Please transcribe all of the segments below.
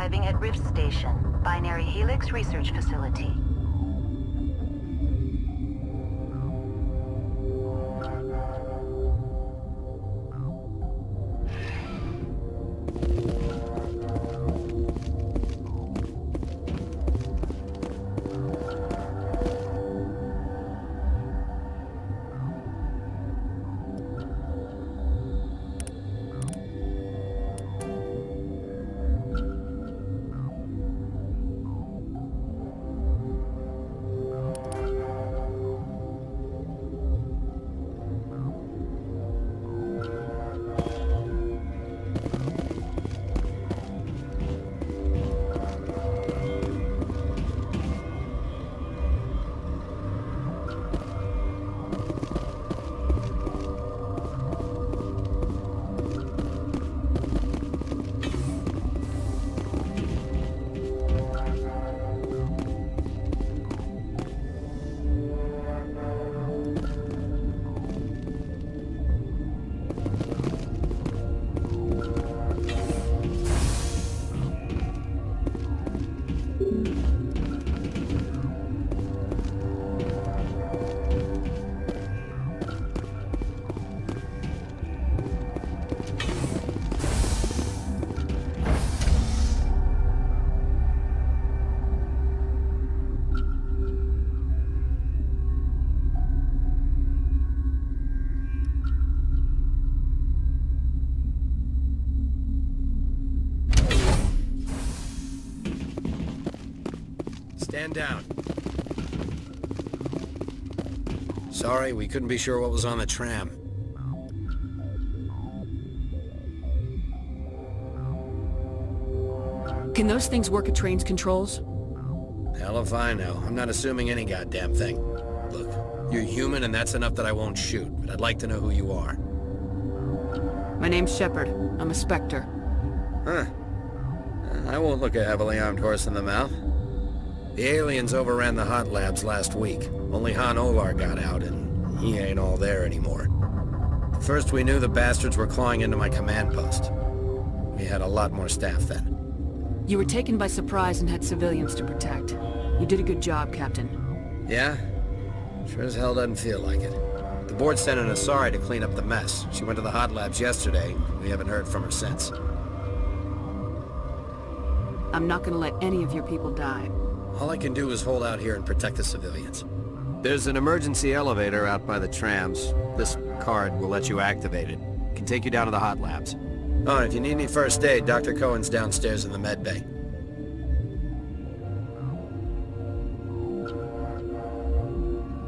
arriving at Rift Station, Binary Helix Research Facility. Stand down. Sorry, we couldn't be sure what was on the tram. Can those things work at train's controls? Hell if I know. I'm not assuming any goddamn thing. Look, you're human and that's enough that I won't shoot, but I'd like to know who you are. My name's Shepard. I'm a Spectre. Huh. I won't look a heavily armed horse in the mouth. The aliens overran the hot labs last week. Only Han Olar got out, and he ain't all there anymore. First we knew the bastards were clawing into my command post. We had a lot more staff then. You were taken by surprise and had civilians to protect. You did a good job, Captain. Yeah? Sure as hell doesn't feel like it. The board sent an Asari to clean up the mess. She went to the hot labs yesterday. We haven't heard from her since. I'm not gonna let any of your people die. All I can do is hold out here and protect the civilians. There's an emergency elevator out by the trams. This card will let you activate it. Can take you down to the hot labs. Oh, and if you need any first aid, Dr. Cohen's downstairs in the med bay.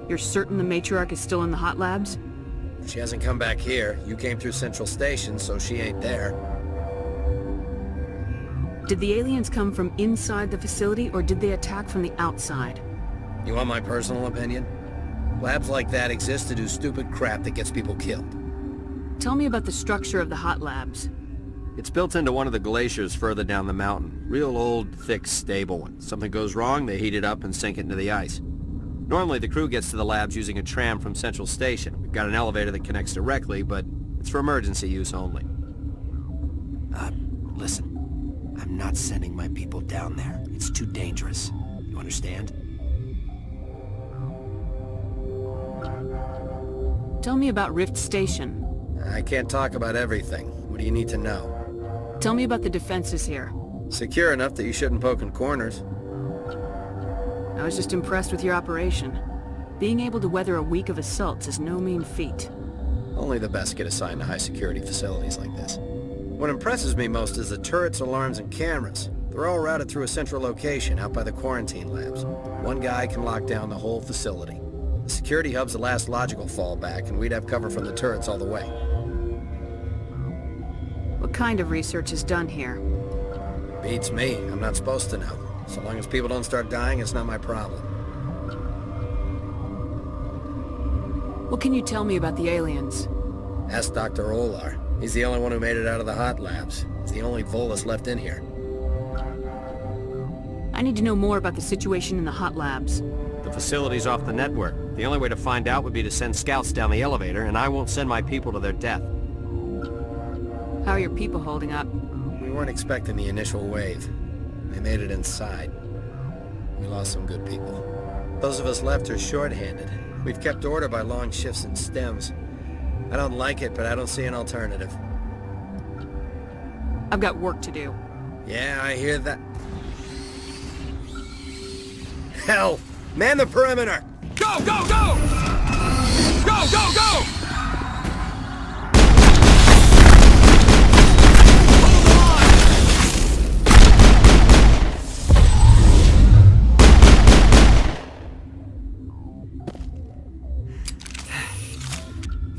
You're certain the matriarch is still in the hot labs? She hasn't come back here. You came through Central Station, so she ain't there. Did the aliens come from inside the facility, or did they attack from the outside? You want my personal opinion? Labs like that exist to do stupid crap that gets people killed. Tell me about the structure of the hot labs. It's built into one of the glaciers further down the mountain. Real old, thick, stable one. Something goes wrong, they heat it up and sink it into the ice. Normally, the crew gets to the labs using a tram from Central Station. We've got an elevator that connects directly, but it's for emergency use only. Listen. I'm not sending my people down there. It's too dangerous. You understand? Tell me about Rift Station. I can't talk about everything. What do you need to know? Tell me about the defenses here. Secure enough that you shouldn't poke in corners. I was just impressed with your operation. Being able to weather a week of assaults is no mean feat. Only the best get assigned to high-security facilities like this. What impresses me most is the turrets, alarms, and cameras. They're all routed through a central location out by the quarantine labs. One guy can lock down the whole facility. The security hub's the last logical fallback, and we'd have cover from the turrets all the way. What kind of research is done here? Beats me. I'm not supposed to know. So long as people don't start dying, it's not my problem. What can you tell me about the aliens? Ask Dr. Olar. He's the only one who made it out of the hot labs. He's the only Volus left in here. I need to know more about the situation in the hot labs. The facility's off the network. The only way to find out would be to send scouts down the elevator, and I won't send my people to their death. How are your people holding up? We weren't expecting the initial wave. They made it inside. We lost some good people. Those of us left are short-handed. We've kept order by long shifts and stems. I don't like it, but I don't see an alternative. I've got work to do. Yeah, I hear that. Hell! Man the perimeter! Go, go, go! Go, go, go!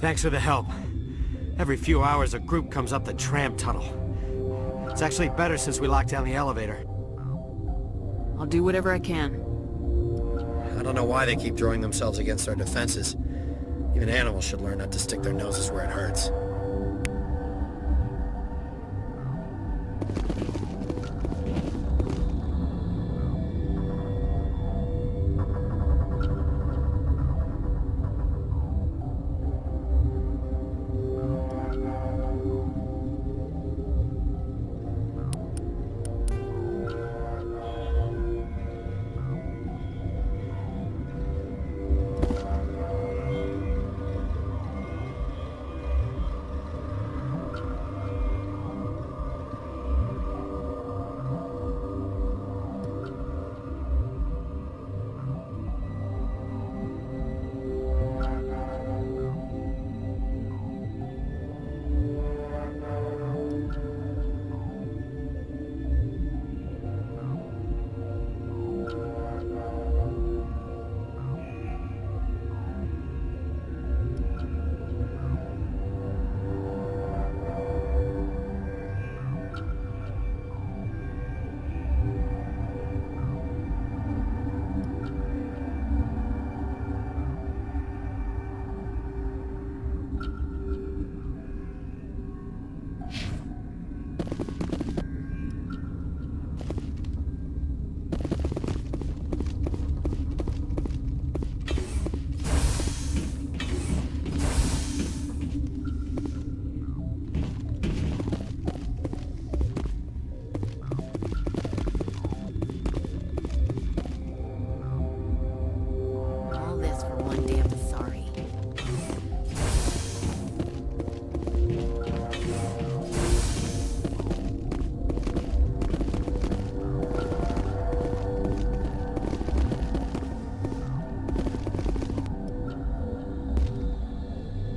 Thanks for the help. Every few hours a group comes up the tram tunnel. It's actually better since we locked down the elevator. I'll do whatever I can. I don't know why they keep throwing themselves against our defenses. Even animals should learn not to stick their noses where it hurts.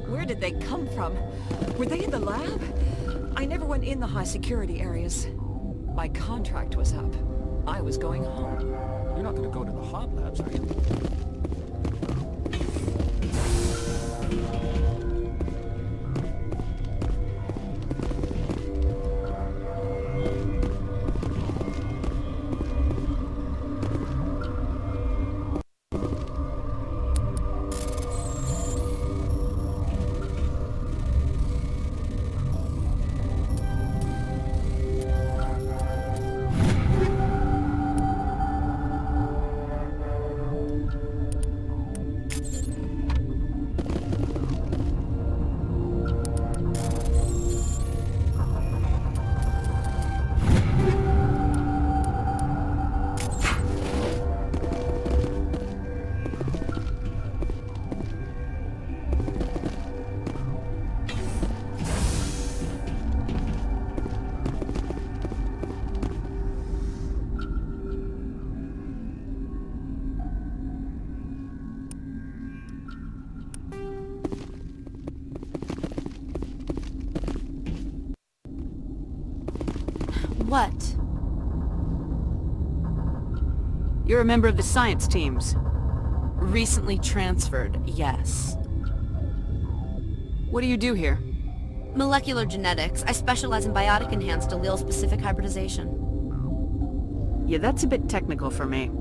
Where did they come from? Were they in the lab? I never went in the high-security areas. My contract was up. I was going home. You're not gonna go to the hot labs, are you? What? You're a member of the science teams. Recently transferred, yes. What do you do here? Molecular genetics. I specialize in biotic-enhanced allele-specific hybridization. Yeah, that's a bit technical for me.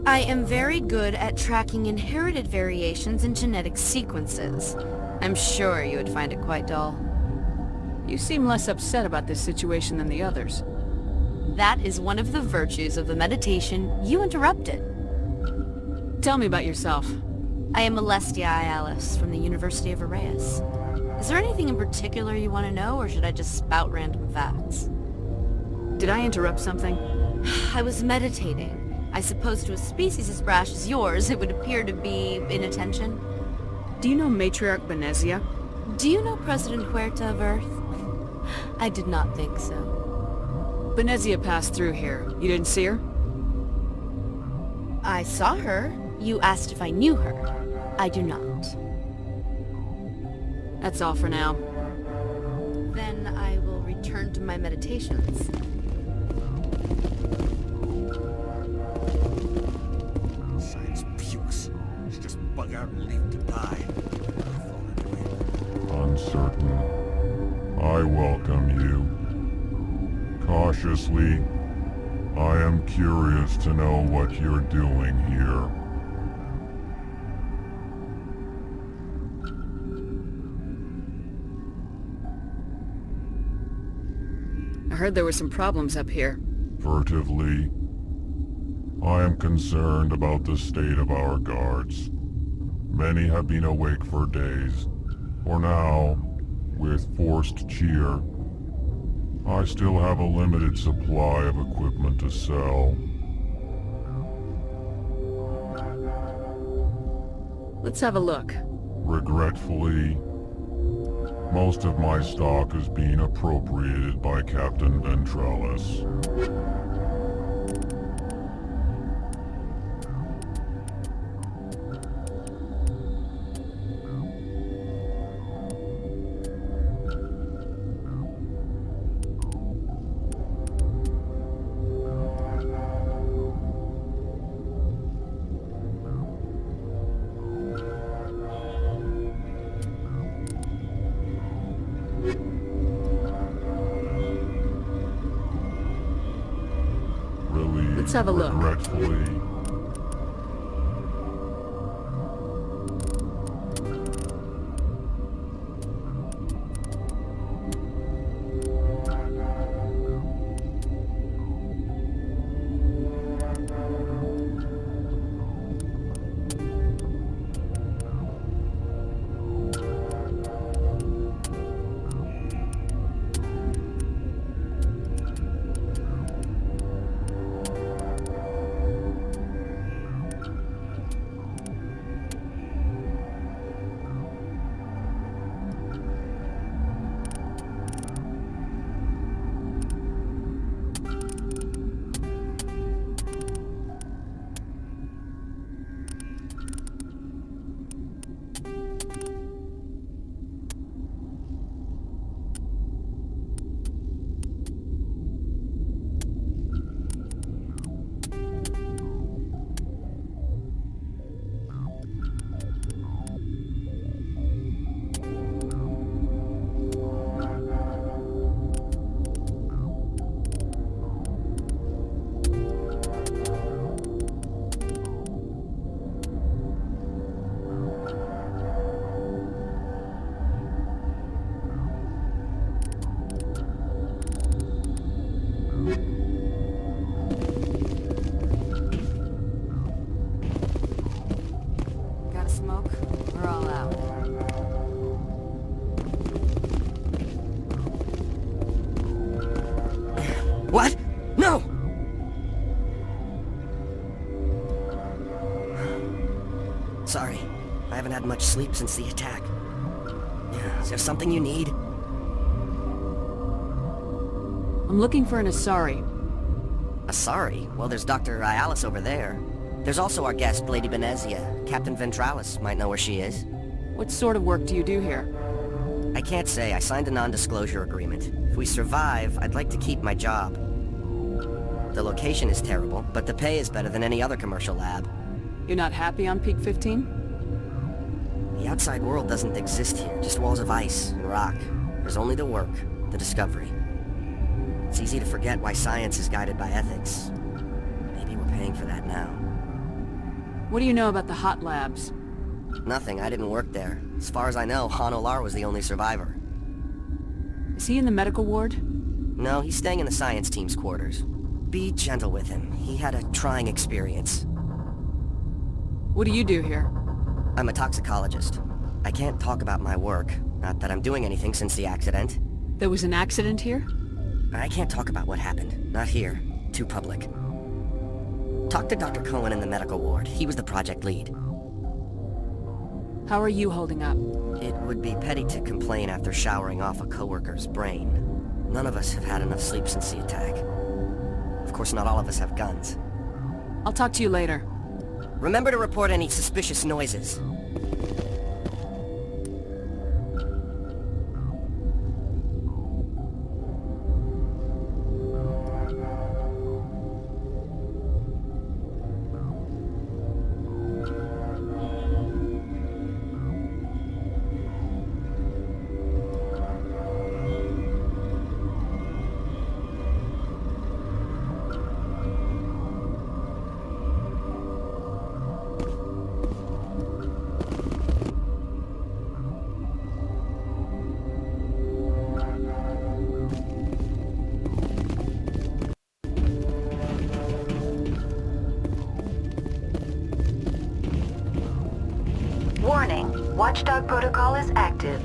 I am very good at tracking inherited variations in genetic sequences. I'm sure you would find it quite dull. You seem less upset about this situation than the others. That is one of the virtues of the meditation you interrupted. Tell me about yourself. I am Alestia Ialis from the University of Arraeus. Is there anything in particular you want to know, or should I just spout random facts? Did I interrupt something? I was meditating. I suppose to a species as brash as yours, it would appear to be inattention. Do you know Matriarch Benezia? Do you know President Huerta of Earth? I did not think so. Benezia passed through here. You didn't see her? I saw her. You asked if I knew her. I do not. That's all for now. Then I will return to my meditations. Science pukes. Should just bug out and leave to die. Uncertain. I welcome you. Cautiously, I am curious to know what you're doing here. I heard there were some problems up here. Furtively, I am concerned about the state of our guards. Many have been awake for days. For now, with forced cheer, I still have a limited supply of equipment to sell. Let's have a look. Regretfully, most of my stock is being appropriated by Captain Ventralis. Let's have a look. Regretfully, Got a smoke? We're all out. What? No! Sorry, I haven't had much sleep since the attack. Is there something you need? I'm looking for an Asari. Sorry. Well, there's Dr. Ialis over there. There's also our guest, Lady Benezia. Captain Ventralis might know where she is. What sort of work do you do here? I can't say. I signed a non-disclosure agreement. If we survive, I'd like to keep my job. The location is terrible, but the pay is better than any other commercial lab. You're not happy on Peak 15? The outside world doesn't exist here, just walls of ice and rock. There's only the work, the discovery. It's easy to forget why science is guided by ethics. Maybe we're paying for that now. What do you know about the hot labs? Nothing, I didn't work there. As far as I know, Han Olar was the only survivor. Is he in the medical ward? No, he's staying in the science team's quarters. Be gentle with him. He had a trying experience. What do you do here? I'm a toxicologist. I can't talk about my work. Not that I'm doing anything since the accident. There was an accident here? I can't talk about what happened. Not here. Too too public. Talk to Dr. Cohen in the medical ward. He was the project lead. How are you holding up? It would be petty to complain after showering off a coworker's brain. None of us have had enough sleep since the attack. Of course, not all of us have guns. I'll talk to you later. Remember to report any suspicious noises. Warning, Watchdog protocol is active.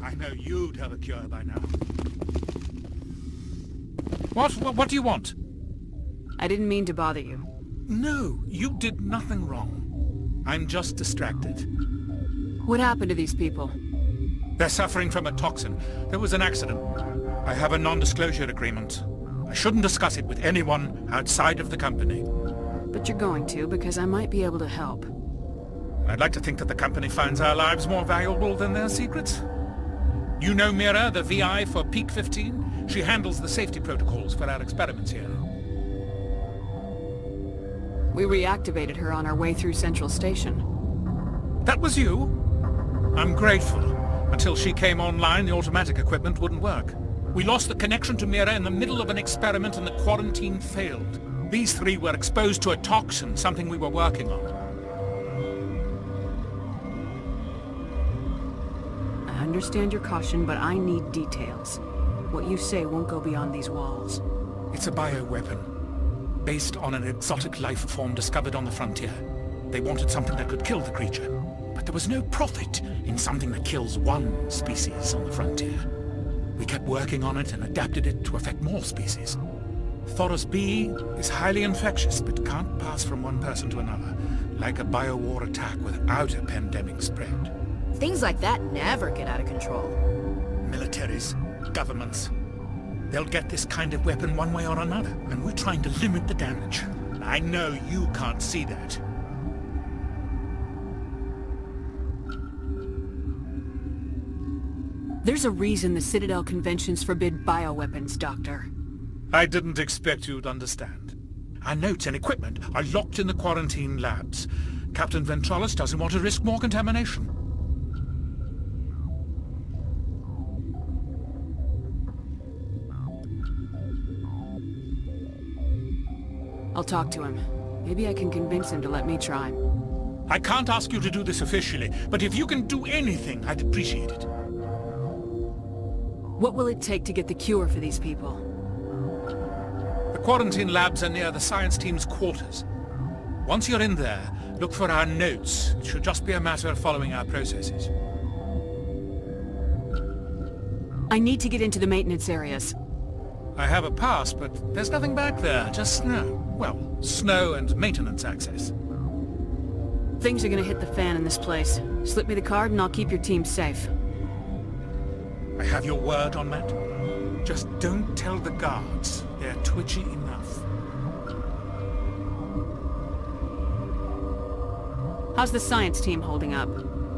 I know you'd have a cure by now. What do you want? I didn't mean to bother you. No, you did nothing wrong. I'm just distracted. What happened to these people? They're suffering from a toxin. There was an accident. I have a non-disclosure agreement. I shouldn't discuss it with anyone outside of the company. But you're going to, because I might be able to help. I'd like to think that the company finds our lives more valuable than their secrets. You know Mira, the VI for Peak 15? She handles the safety protocols for our experiments here. We reactivated her on our way through Central Station. That was you? I'm grateful. Until she came online, the automatic equipment wouldn't work. We lost the connection to Mira in the middle of an experiment and the quarantine failed. These three were exposed to a toxin, something we were working on. I understand your caution, but I need details. What you say won't go beyond these walls. It's a bioweapon, based on an exotic life form discovered on the frontier. They wanted something that could kill the creature, but there was no profit in something that kills one species on the frontier. We kept working on it and adapted it to affect more species. Thoros B is highly infectious, but can't pass from one person to another, like a biowar attack without a pandemic spread. Things like that never get out of control. Militaries, governments, they'll get this kind of weapon one way or another, and we're trying to limit the damage. I know you can't see that. There's a reason the Citadel conventions forbid bioweapons, Doctor. I didn't expect you'd understand. Our notes and equipment are locked in the quarantine labs. Captain Ventralis doesn't want to risk more contamination. I'll talk to him. Maybe I can convince him to let me try. I can't ask you to do this officially, but if you can do anything, I'd appreciate it. What will it take to get the cure for these people? The quarantine labs are near the science team's quarters. Once you're in there, look for our notes. It should just be a matter of following our processes. I need to get into the maintenance areas. I have a pass, but there's nothing back there, just snow. Well, snow and maintenance access. Things are gonna hit the fan in this place. Slip me the card and I'll keep your team safe. I have your word on that. Just don't tell the guards. They're twitchy enough. How's the science team holding up?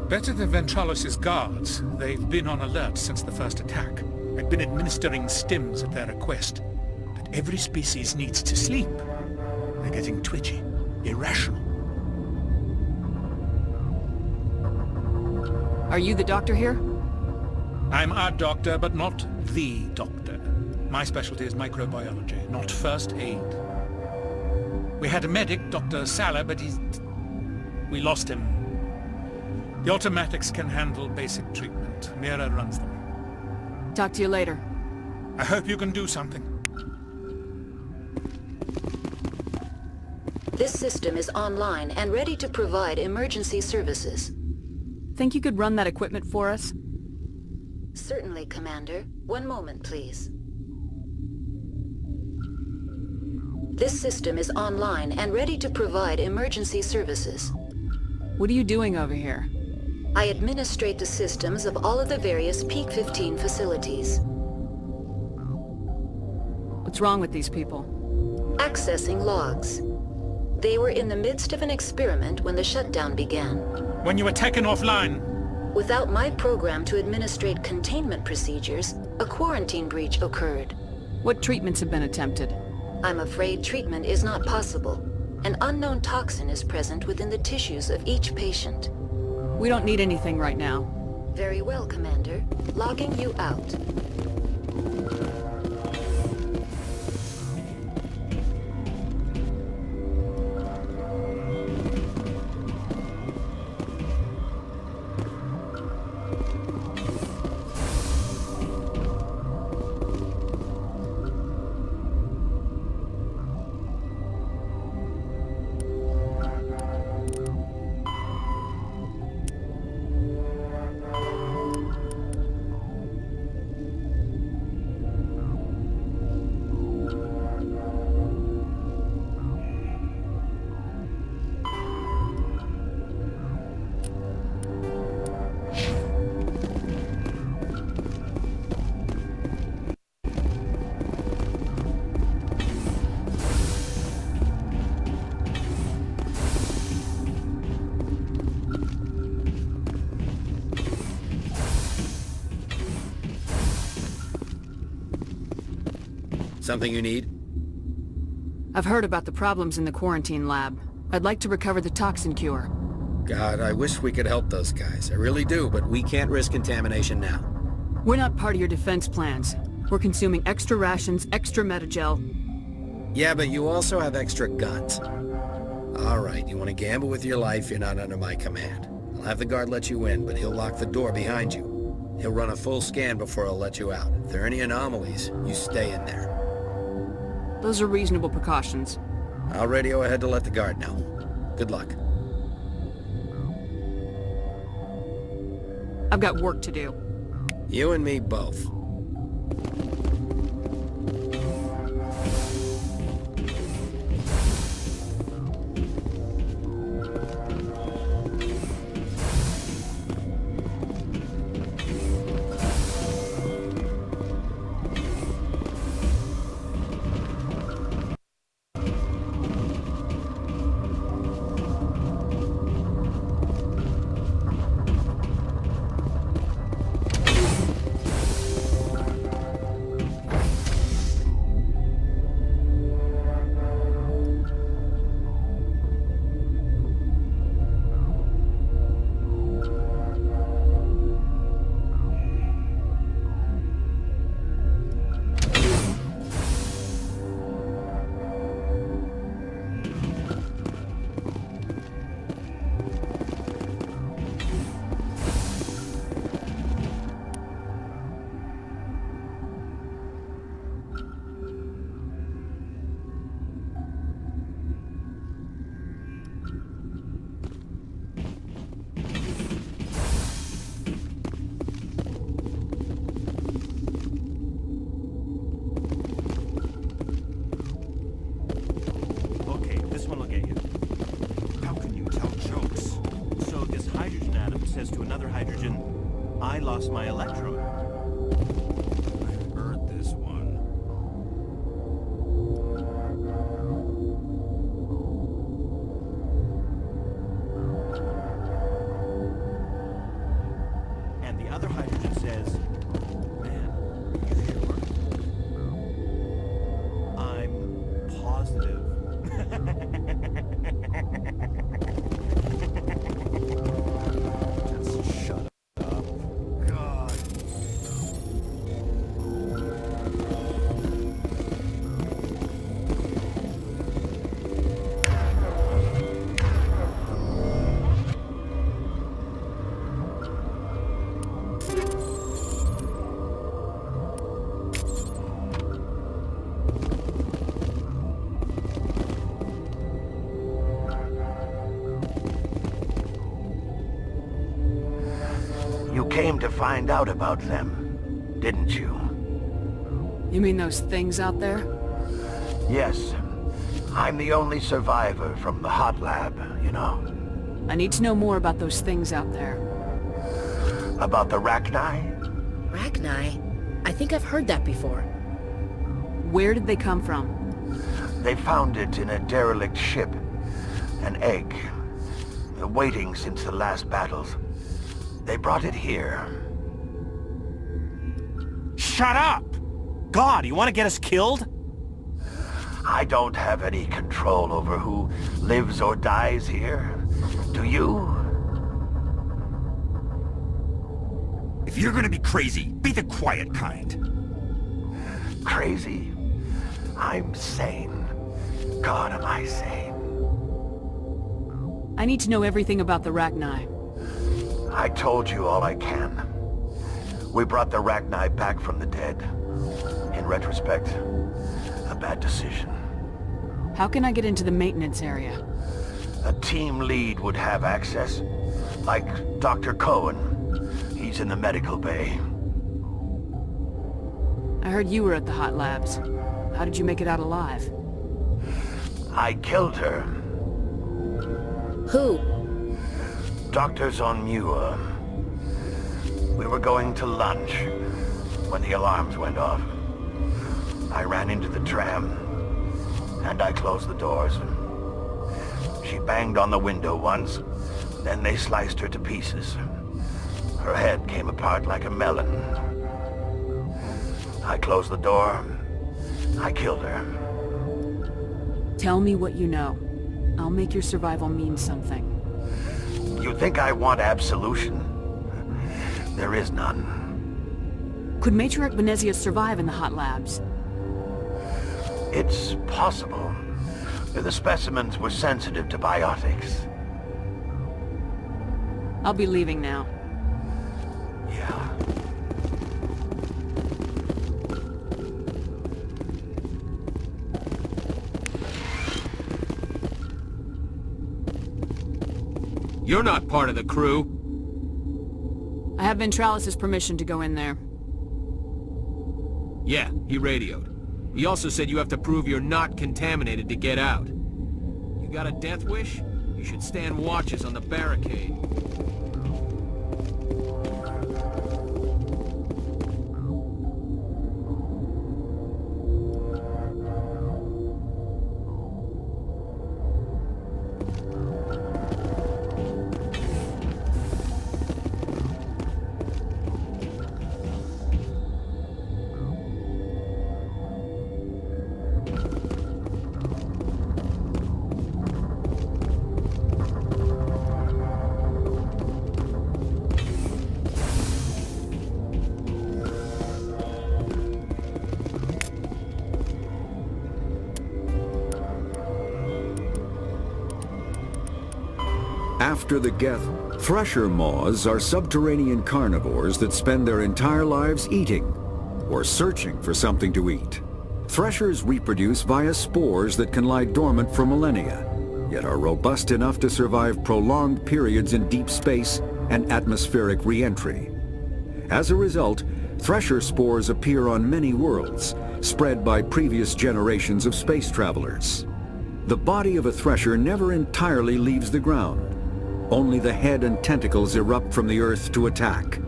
Better than Ventralis' guards. They've been on alert since the first attack. I've been administering stims at their request. But every species needs to sleep. They're getting twitchy, irrational. Are you the doctor here? I'm a doctor, but not the doctor. My specialty is microbiology, not first aid. We had a medic, Dr. Salah, but we lost him. The automatics can handle basic treatment. Mira runs them. Talk to you later. I hope you can do something. This system is online and ready to provide emergency services. Think you could run that equipment for us? Certainly, Commander. One moment, please. This system is online and ready to provide emergency services. What are you doing over here? I administrate the systems of all of the various Peak 15 facilities. What's wrong with these people? Accessing logs. They were in the midst of an experiment when the shutdown began. When you were taken offline, Without my program to administrate containment procedures, a quarantine breach occurred. What treatments have been attempted? I'm afraid treatment is not possible. An unknown toxin is present within the tissues of each patient. We don't need anything right now. Very well, Commander. Logging you out. Something you need? I've heard about the problems in the quarantine lab. I'd like to recover the toxin cure. God, I wish we could help those guys. I really do, but we can't risk contamination now. We're not part of your defense plans. We're consuming extra rations, extra metagel. Yeah, but you also have extra guns. All right, you want to gamble with your life, you're not under my command. I'll have the guard let you in, but he'll lock the door behind you. He'll run a full scan before he'll let you out. If there are any anomalies, you stay in there. Those are reasonable precautions. I'll radio ahead to let the guard know. Good luck. I've got work to do. You and me both. says to another hydrogen, I lost my electron. I've heard this one. And the other hydrogen says, man, are you sure? I'm positive. Just shut up. God. to find out about them, didn't you? You mean those things out there? Yes. I'm the only survivor from the hot lab, you know. I need to know more about those things out there. About the Rachni? Rachni? I think I've heard that before. Where did they come from? They found it in a derelict ship. An egg. Waiting since the last battles. They brought it here. Shut up! God, you want to get us killed? I don't have any control over who lives or dies here. Do you? If you're gonna be crazy, be the quiet kind. Crazy? I'm sane. God, am I sane? I need to know everything about the Rachni. I told you all I can. We brought the Rachni back from the dead. In retrospect, a bad decision. How can I get into the maintenance area? A team lead would have access. Like Dr. Cohen. He's in the medical bay. I heard you were at the hot labs. How did you make it out alive? I killed her. Who? Doctors on Muir. We were going to lunch when the alarms went off. I ran into the tram, and I closed the doors. She banged on the window once, then they sliced her to pieces. Her head came apart like a melon. I closed the door. I killed her. Tell me what you know. I'll make your survival mean something. You think I want absolution? There is none. Could Matriarch Venezia survive in the hot labs? It's possible. The specimens were sensitive to biotics. I'll be leaving now. Yeah. You're not part of the crew. I have Ventralis' permission to go in there. Yeah, he radioed. He also said you have to prove you're not contaminated to get out. You got a death wish? You should stand watches on the barricade. After the Geth, thresher moths are subterranean carnivores that spend their entire lives eating or searching for something to eat. Threshers reproduce via spores that can lie dormant for millennia, yet are robust enough to survive prolonged periods in deep space and atmospheric re-entry. As a result, thresher spores appear on many worlds, spread by previous generations of space travelers. The body of a thresher never entirely leaves the ground. Only the head and tentacles erupt from the Earth to attack.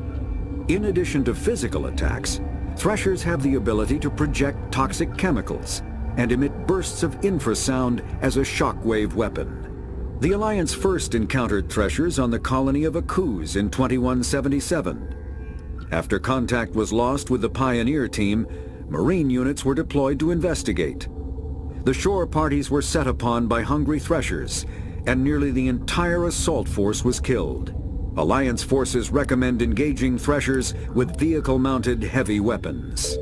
In addition to physical attacks, threshers have the ability to project toxic chemicals and emit bursts of infrasound as a shockwave weapon. The Alliance first encountered threshers on the colony of Akuz in 2177. After contact was lost with the Pioneer team, Marine units were deployed to investigate. The shore parties were set upon by hungry threshers, and nearly the entire assault force was killed. Alliance forces recommend engaging threshers with vehicle-mounted heavy weapons.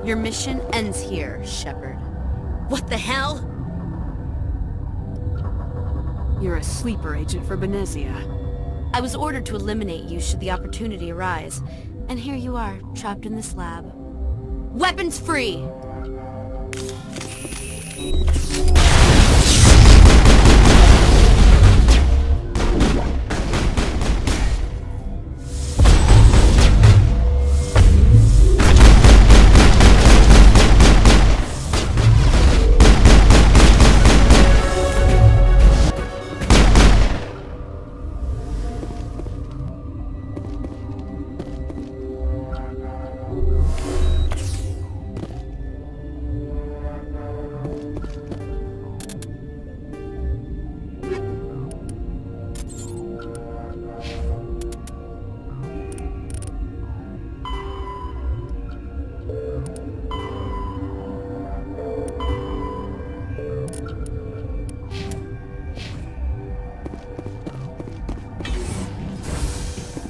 Your mission ends here, Shepard. What the hell? You're a sleeper agent for Benezia. I was ordered to eliminate you should the opportunity arise. And here you are, trapped in this lab. Weapons free!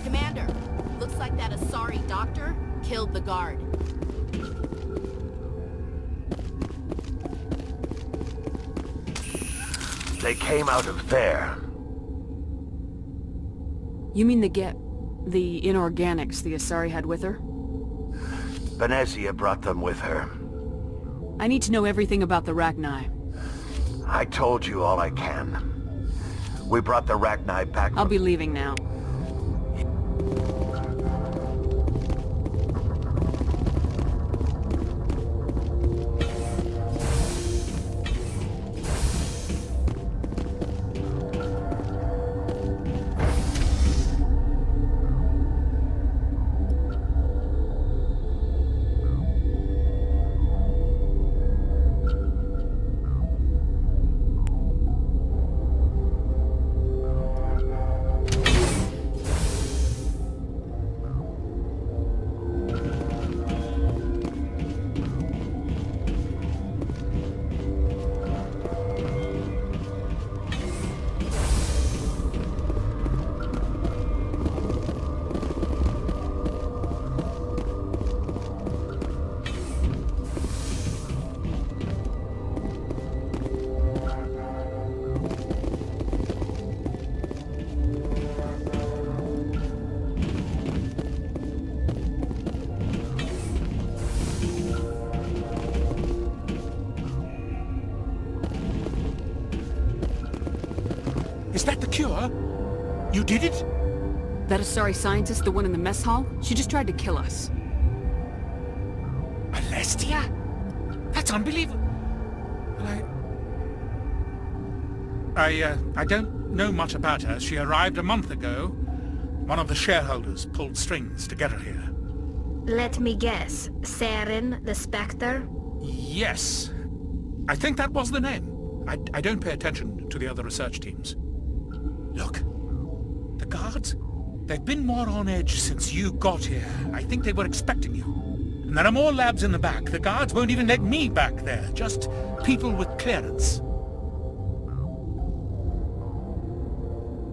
Commander, looks like that Asari doctor killed the guard. They came out of there. You mean the inorganics the Asari had with her? Benezia brought them with her. I need to know everything about the Rachni. I told you all I can. We brought the Rachni back. I'll be leaving now. Is that the cure? You did it? That Asari scientist, the one in the mess hall? She just tried to kill us. Alestia? That's unbelievable. I don't know much about her. She arrived a month ago. One of the shareholders pulled strings to get her here. Let me guess. Saren, the Spectre? Yes. I think that was the name. I don't pay attention to the other research teams. Look. The guards? They've been more on edge since you got here. I think they were expecting you. And there are more labs in the back. The guards won't even let me back there. Just people with clearance.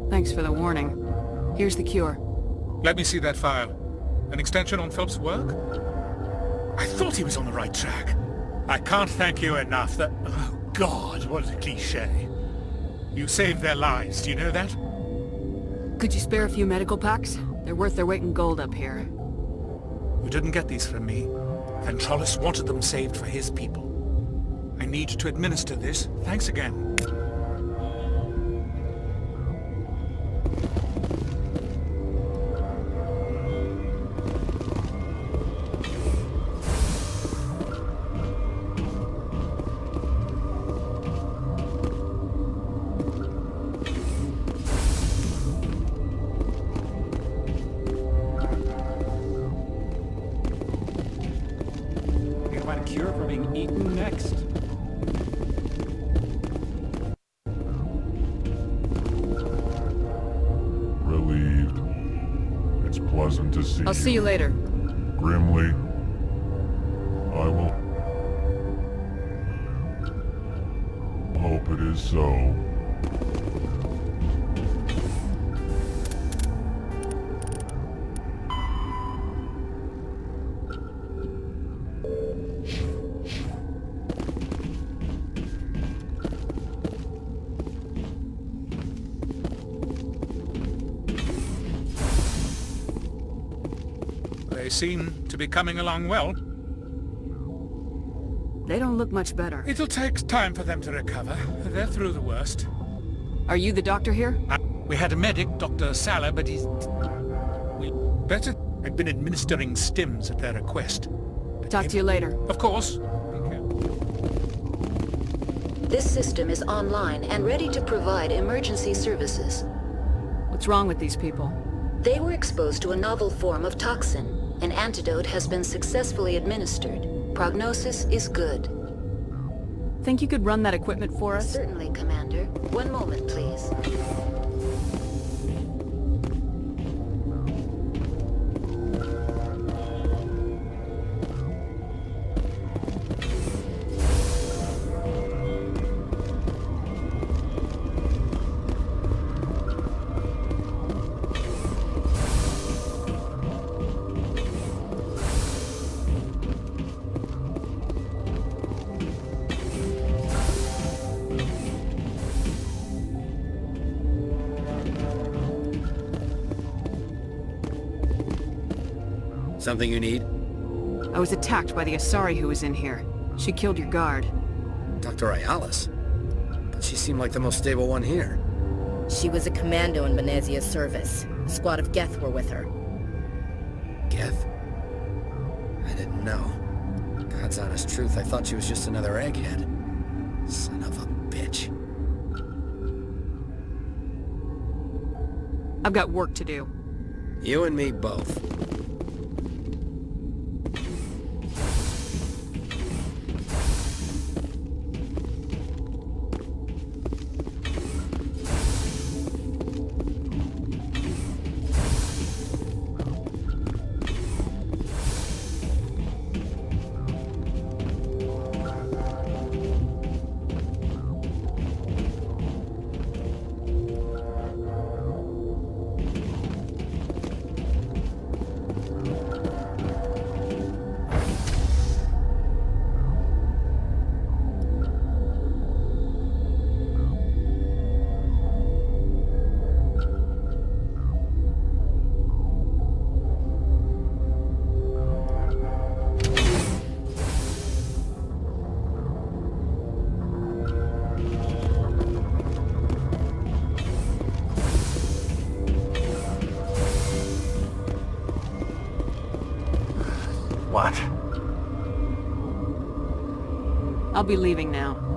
Thanks for the warning. Here's the cure. Let me see that file. An extension on Phelps' work? I thought he was on the right track. I can't thank you enough that... Oh, God, what a cliché. You saved their lives, do you know that? Could you spare a few medical packs? They're worth their weight in gold up here. You didn't get these from me. Ventrollis wanted them saved for his people. I need to administer this. Thanks again. Cure for being eaten next. Relieved. It's pleasant to see I'll see you later. Grimly, I will hope it is so. They seem to be coming along well. They don't look much better. It'll take time for them to recover. They're through the worst. Are you the doctor here? We had a medic, Dr. Salah, but he's... We better... I've been administering stims at their request. Talk to you later. Of course. This system is online and ready to provide emergency services. What's wrong with these people? They were exposed to a novel form of toxin. An antidote has been successfully administered. Prognosis is good. Think you could run that equipment for us? Certainly, Commander. One moment, please. Something you need? I was attacked by the Asari who was in here. She killed your guard. Dr. Ayalis? But she seemed like the most stable one here. She was a commando in Benezia's service. A squad of Geth were with her. Geth? I didn't know. God's honest truth, I thought she was just another egghead. Son of a bitch. I've got work to do. You and me both. What? I'll be leaving now.